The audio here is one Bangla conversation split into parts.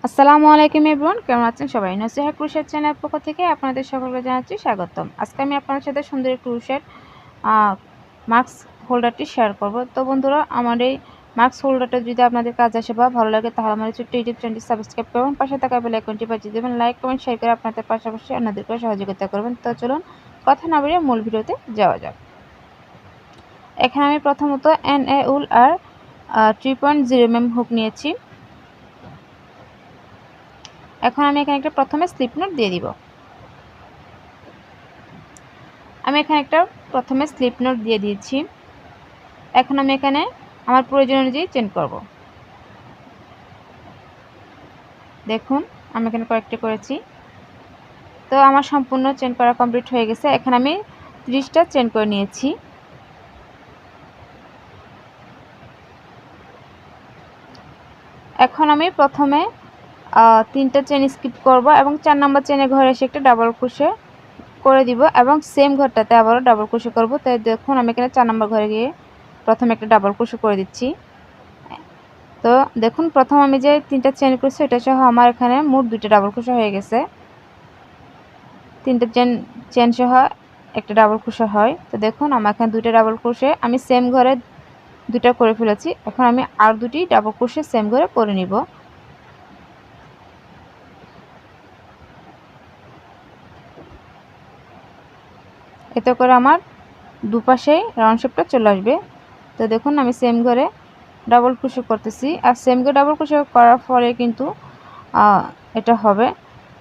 আসসালামু আলাইকুম এভরিওয়ান, কেমন আছেন সবাই? নসিহা ক্রোশেট চ্যানেল পক্ষ থেকে আপনাদের সকলকে জানাচ্ছি স্বাগতম। আজকে আমি আপনাদের সাথে সুন্দর ক্রোশেট মাস্ক হোল্ডারটি শেয়ার করব। তো বন্ধুরা, আমার এই মাস্ক হোল্ডারটা যদি আপনাদের কাজ আসে বা ভালো লাগে, তাহলে আমার ছোট্ট ইউটিউব চ্যানেলটি সাবস্ক্রাইব করবেন, পাশে থাকা বেল আইকনটি বাজিয়ে দেবেন, লাইক কমেন্ট শেয়ার করে আপনাদের পাশাপাশি অন্যদেরকে সহযোগিতা করবেন। তো চলুন কথা না বাড়িয়ে মূল ভিডিওতে যাওয়া যাক। এখানে আমি প্রথমত NA উল আর 3.0 mm হুক নিয়েছি। এখন আমি এখানে একটা প্রথমে স্লিপ নোট দিয়ে দিব। আমি এখানে একটা প্রথমে স্লিপ নোট দিয়ে দিয়েছি। এখন আমি এখানে আমার প্রয়োজন অনুযায়ী চেন করব। দেখুন, আমি এখানে কয়েকটা করেছি। তো আমার সম্পূর্ণ চেন করা কমপ্লিট হয়ে গেছে। এখন আমি 30টা চেন করে নিয়েছি। এখন আমি প্রথমে 3টা চেন স্কিপ করব এবং 4 নম্বর চেনের ঘরে এসে একটা ডাবল ক্রোশে করে দিব এবং সেম ঘরটাতে আবারও ডাবল ক্রোশে করব। তাই দেখুন, আমি এখানে 4 নম্বর ঘরে গিয়ে প্রথমে একটা ডাবল ক্রোশে করে দিচ্ছি। তো দেখুন, প্রথম আমি যে 3টা চেন করেছি এটা সহ আমার এখানে মোট 2টা ডাবল ক্রোশে হয়ে গেছে। 3টা চেন সহ একটা ডাবল ক্রোশে হয়। তো দেখুন, আমার এখানে 2টা ডাবল ক্রোশে আমি সেম ঘরে 2টা করে ফেলেছি। এখন আমি আর 2টি ডাবল ক্রোশে সেম ঘরে করে নিব। এতে করে আমার দুপাশেই রাউন্ড শেপটা চলে আসবে। তো দেখুন, আমি সেম ঘরে ডাবল ক্রোশে করতেছি, আর সেম ঘরে ডাবল ক্রোশে করার পরে কিন্তু এটা হবে।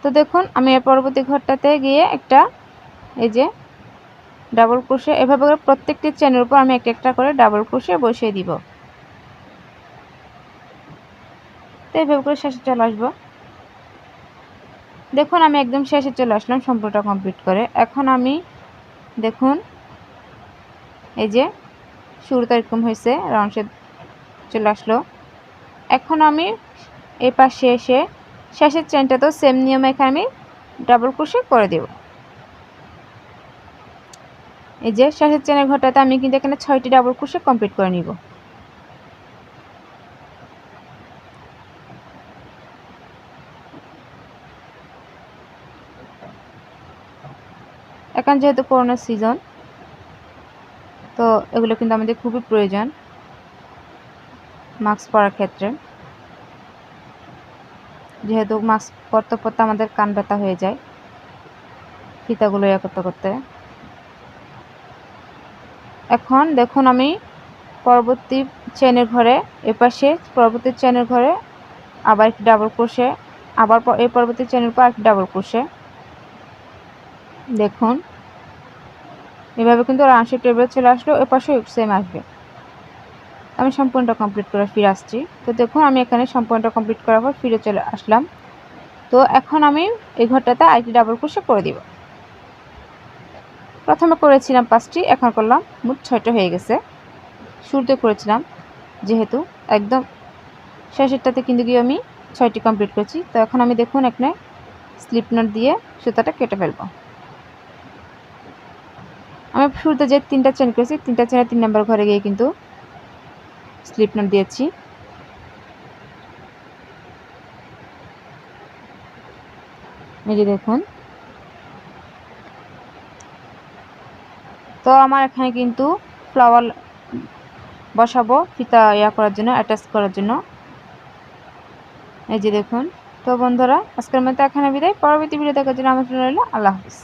তো দেখুন, আমি এর পরবর্তী ঘরটাতে গিয়ে একটা এই যে ডাবল ক্রোশে এভাবে করে প্রত্যেকটি চেনের উপর আমি একটা একটা করে ডাবল ক্রোশে বসিয়ে দিব। তো এইভাবে করে শেষে চলে আসবো। দেখুন, আমি একদম শেষে চলে আসলাম সম্পূর্ণটা কমপ্লিট করে। এখন আমি দেখুন, এই যে শুরুতে এরকম হয়েছে, রাউন্ড শেপ চলে আসলো। এখন আমি এই পাশে এসে শেষের চেনটাতেও সেম নিয়মে এখানে আমি ডাবল ক্রোশে করে দেব। এই যে শেষের চেনের ঘরটাতে আমি কিন্তু এখানে 6টি ডাবল ক্রোশে কমপ্লিট করে নিব। এখন যেহেতু করোনা সিজন, তো এগুলো কিন্তু আমাদের খুবই প্রয়োজন মাস্ক পরার ক্ষেত্রে, যেহেতু মাস্ক পরতে পরতে আমাদের কান ব্যথা হয়ে যায় ফিতাগুলো করতে করতে। এখন দেখুন, আমি পরবর্তী চেনের ঘরে এপাশে পরবর্তী চেনের ঘরে আবার একটি ডাবল ক্রোশে, আবার এই পরবর্তী চেনের উপর একটি ডাবল ক্রোশে। দেখুন, এভাবে কিন্তু রাউন্ড শেপ টেবিলে চলে আসলো, এপাশে সেম আসবে। আমি সম্পূর্ণটা কমপ্লিট করে ফিরে আসছি। তো দেখুন, আমি এখানে সম্পূর্ণটা কমপ্লিট করার পর ফিরে চলে আসলাম। তো এখন আমি এই ঘরটাতে আরেকটি ডাবল ক্রোশে করে দিব। প্রথমে করেছিলাম 5টি, এখন করলাম মোট 6টা হয়ে গেছে। শুরুতে করেছিলাম যেহেতু একদম শেষেরটাতে কিন্তু গিয়ে আমি 6টি কমপ্লিট করেছি। তো এখন আমি দেখুন এখানে স্লিপ নোট দিয়ে সুতাটা কেটে ফেলব। আমি শুরুতে যে 3টা চেন করেছি 3টা চেনের 3 নম্বর ঘরে গিয়ে কিন্তু স্লিপ নোট দিয়েছি। এই যে দেখুন, তো আমার এখানে কিন্তু ফ্লাওয়ার বসাবো ফিতা করার জন্য, অ্যাটাচ করার জন্য। এই যে দেখুন। তো বন্ধুরা, আজকের মতো এখানে বিদায়। পরবর্তী ভিডিও দেখার জন্য আমন্ত্রণ রইল। আল্লাহ হাফিজ।